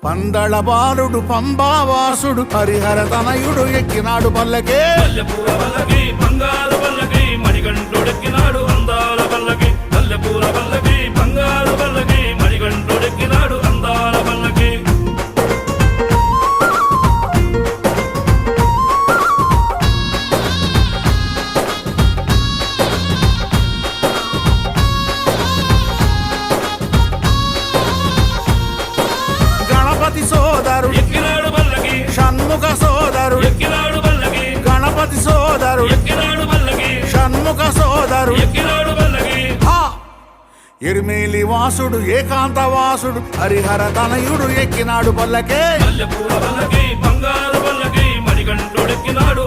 పందళ బాలుడు పంబావాసుడు హరిహర తనయుడు ఎక్కినాడు పల్లకే. మల్లెపూల పల్లకి బంగారు పల్లకి మణికంఠుడెక్కినాడు అందాల పల్లకి. మల్లెపూల పల్లకి బంగారు పల్లకి మణికంఠుడెక్కినాడు అందాల పల్లకి. గణపతి సోదరుడు ఎక్కినాడు పల్లకి. షణ్ముఖ సోదరుడు ఎక్కినాడు పల్లకి. గణపతి సోదరుడు ఎక్కినాడు పల్లకి. షణ్ముఖ సోదరుడు ఎక్కినాడు పల్లకి. ఎరిమేలి వాసుడు ఏకాంత వాసుడు హరిహర తనయుడు ఎక్కినాడు పల్లకే. మల్లెపూల పల్లకి బంగారు పల్లకి మణికంఠుడెక్కినాడు